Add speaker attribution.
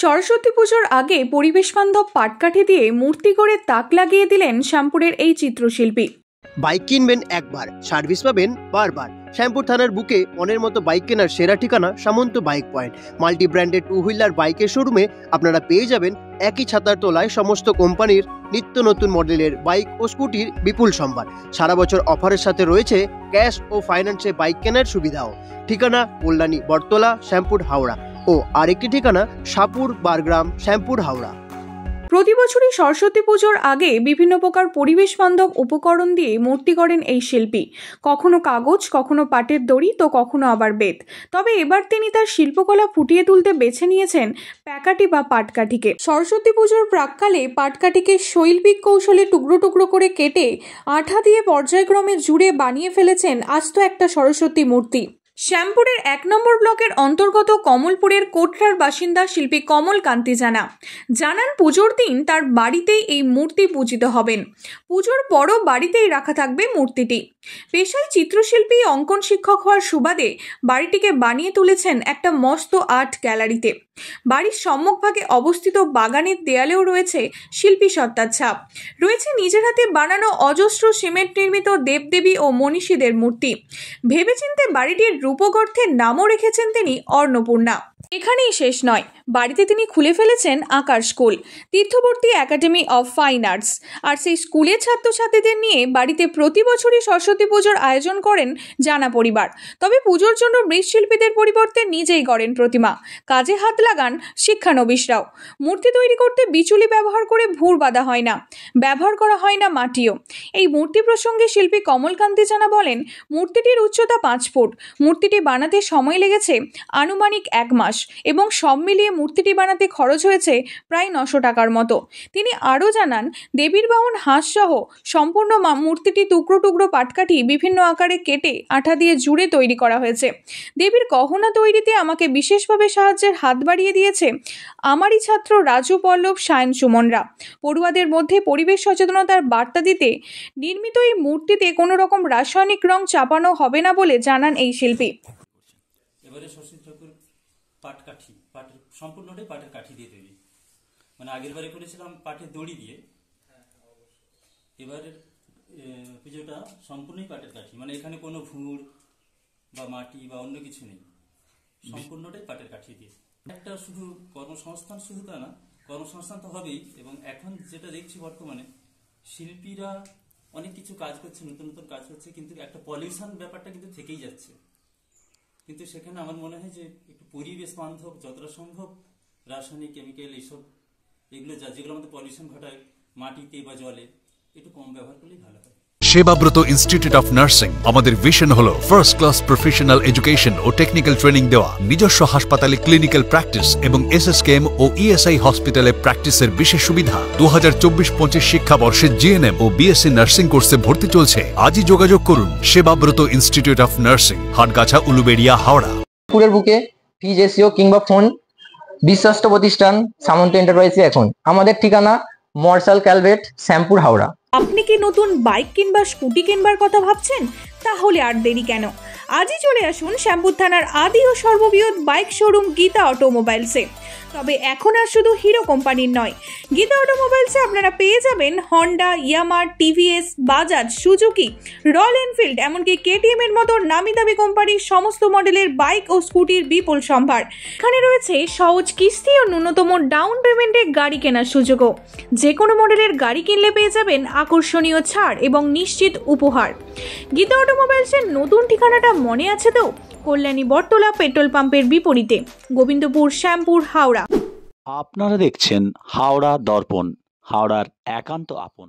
Speaker 1: সরস্বতী পুজোর আগে পরিবেশ বান্ধব পাটকাঠি দিয়ে মূর্তি করে তাক লাগিয়ে দিলেন শ্যামপুরের এই চিত্রশিল্পী।
Speaker 2: বাইক কিনবেন একবার, সার্ভিস পাবেন বারবার। শ্যামপুর থানার বুকে মনের মতো বাইক কেনার সেরা ঠিকানা Samanta bike point. Multi branded two wheeler বাইকের শোরুমে আপনারা পেয়ে যাবেন একই ছাতার তলায় সমস্ত কোম্পানির নিত্য নতুন মডেলের বাইক ও স্কুটির বিপুল সম্ভার। সারা বছর অফারের সাথে রয়েছে ক্যাশ ও ফাইন্যান্সে বাইক কেনার সুবিধাও। ঠিকানা কল্যাণী বটতলা, শ্যামপুর, হাওড়া ও আরেকটি ঠিকানা সাপুর বারগ্রাম, শ্যামপুর, হাওড়া।
Speaker 1: প্রতি বছরই সরস্বতী পুজোর আগে বিভিন্ন প্রকার পরিবেশ বান্ধব উপকরণ দিয়ে মূর্তি করেন এই শিল্পী। কখনো কাগজ, কখনো পাটের দড়ি, তো কখনো আবার বেত। তবে এবার তিনি তার শিল্পকলা ফুটিয়ে তুলতে বেছে নিয়েছেন প্যাকাঠি বা পাটকাঠিকে। সরস্বতী পুজোর প্রাক্কালে পাটকাঠিকে শৈল্পিক কৌশলে টুকরো টুকরো করে কেটে আঠা দিয়ে পর্যায়ক্রমে জুড়ে বানিয়ে ফেলেছেন আস্ত একটা সরস্বতী মূর্তি। শ্যামপুরের 1 নম্বর ব্লকের অন্তর্গত কমলপুরের কোটরার বাসিন্দা শিল্পী কমল কান্তি জানান পুজোর দিন তার বাড়িতেই এই মূর্তি পূজিত হবেন। পুজোর পরও বাড়িতেই রাখা থাকবে মূর্তিটি। পেশায় চিত্রশিল্পী, অঙ্কন শিক্ষক হওয়ার সুবাদে বাড়িটিকে বানিয়ে তুলেছেন একটা মস্ত আর্ট গ্যালারিতে। বাড়ির সম্মুখভাগে অবস্থিত বাগানের দেয়ালেও রয়েছে শিল্পী সত্তার ছাপ। রয়েছে নিজের হাতে বানানো অজস্র সিমেন্ট নির্মিত দেবদেবী ও মনীষীদের মূর্তি। ভেবেচিন্তে বাড়িটির রূপগর্থের নামও রেখেছেন তিনি অন্নপূর্ণা। এখানেই শেষ নয়, বাড়িতে তিনি খুলে ফেলেছেন আঁকার school, Tirthabarti academy of fine arts. আর সেই স্কুলের ছাত্রছাত্রীদের নিয়ে বাড়িতে প্রতি বছরই সরস্বতী পুজোর আয়োজন করেন জানা পরিবার। তবে পুজোর জন্য মৃৎশিল্পীদের পরিবর্তে নিজেই গড়েন প্রতিমা। কাজে হাত লাগান শিক্ষানবিশরাও। মূর্তি তৈরি করতে বিচুলি ব্যবহার করে ভুর বাঁধা হয় না, ব্যবহার করা হয় না মাটিও। এই মূর্তি প্রসঙ্গে শিল্পী কমলকান্তি বলেন, মূর্তিটির উচ্চতা 5 ফুট। মূর্তিটি বানাতে সময় লেগেছে আনুমানিক 1 মাস এবং সব মিলিয়ে মূর্তিটি বানাতে খরচ হয়েছে প্রায় 900 টাকার মতো। তিনি আরও জানান, দেবীর বাহন হাঁস সহ সম্পূর্ণ মূর্তিটি টুকরো টুকরো পাটকাঠি বিভিন্ন আকারে কেটে আঠা দিয়ে জুড়ে তৈরি করা হয়েছে। দেবীর গহনা তৈরিতে আমাকে বিশেষভাবে সাহায্যের হাত বাড়িয়ে দিয়েছে আমারই ছাত্র রাজু, পল্লব, সায়ন, সুমনরা। পড়ুয়াদের মধ্যে পরিবেশ সচেতনতার বার্তা দিতে নির্মিত এই মূর্তিতে কোনো রকম রাসায়নিক রং চাপানো হবে না বলে জানান এই শিল্পী।
Speaker 3: পাটকাঠি, পাটের সম্পূর্ণটাই পাটের কাঠি দিয়ে তৈরি। মানে আগের বারে করেছিলাম পাটের দড়ি দিয়ে, এবারের পুজোটা সম্পূর্ণই পাটের কাঠি। মানে এখানে কোনো ভুঁড় বা মাটি বা অন্য কিছু নেই, সম্পূর্ণটাই পাটের কাঠি দিয়ে। একটা শুধু কর্মসংস্থান, শুধু তা না, কর্মসংস্থান তো হবেই, এবং এখন যেটা দেখছি বর্তমানে শিল্পীরা অনেক কিছু কাজ করছে, নতুন নতুন কাজ করছে, কিন্তু একটা পলিউশন ব্যাপারটা কিন্তু থেকেই যাচ্ছে। কিন্তু সেখানে আমার মনে হয় যে একটু পরিবেশ বান্ধব, যতটা সম্ভব রাসায়নিক কেমিক্যাল এগুলো যেগুলো আমাদের পলিউশন ঘটায় মাটিতে বা জলে, একটু কম ব্যবহার করলেই ভালো হয়।
Speaker 4: সেবাব্রত ইনস্টিটিউট অফ নার্সিং, আমাদের ভিশন হলো ফার্স্ট ক্লাস প্রফেশনাল এডুকেশন ও টেকনিক্যাল ট্রেনিং দেওয়া। নিজস্ব হাসপাতালে ক্লিনিক্যাল প্র্যাকটিস এবং এসএসকেএম ও ইএসআই হসপিটালে প্র্যাকটিসের বিশেষ সুবিধা। 2024-25 শিক্ষাবর্ষে জিএনএম ও বিএসসি নার্সিং কোর্সে ভর্তি চলছে। আজই যোগাযোগ করুন Sebabrata institute of nursing, Hatgachha, Uluberia, Howrah.
Speaker 5: পুরের বুকে ফিজ এসিও কিংবা ফোন বিশ্বস্ত প্রতিষ্ঠান সামন্ত এন্টারপ্রাইজে এখন। আমাদের ঠিকানা মর্সাল ক্যালভেট, শ্যামপুর, হাওড়া।
Speaker 1: আপনি কি নতুন বাইক কিংবা স্কুটি কিনবার কথা ভাবছেন? তাহলে আর দেরি কেন, আজই চলে আসুন শ্যামপুর থানার আদি ও সর্ববৃহৎ বাইক শোরুম গীতা অটোমোবাইলসে। তবে এখন আর শুধু হিরো কোম্পানির নয়, গীতা অটোমোবাইলসে আপনারা পেয়ে যাবেন Honda, Yamaha, TVS, Bajaj, Suzuki, Royal Enfield, এমনকি কেটিএম এর মতো নামি দামি কোম্পানির সমস্ত মডেলের বাইক ও স্কুটির বিপুল সম্ভার। এখানে রয়েছে সহজ কিস্তি ও ন্যূনতম ডাউন পেমেন্টে গাড়ি কেনার সুযোগও। যে কোনো মডেলের গাড়ি কিনলে পেয়ে যাবেন আকর্ষণীয় ছাড় এবং নিশ্চিত উপহার। গীতা অটোমোবাইলসের নতুন ঠিকানাটা মনে আছে তো? কল্যাণী বটতলা পেট্রোল পাম্পের বিপরীতে, গোবিন্দপুর, শ্যামপুর, হাওড়া।
Speaker 6: আপনারা দেখছেন হাওড়া দর্পণ, হাওড়ার একান্ত আপন।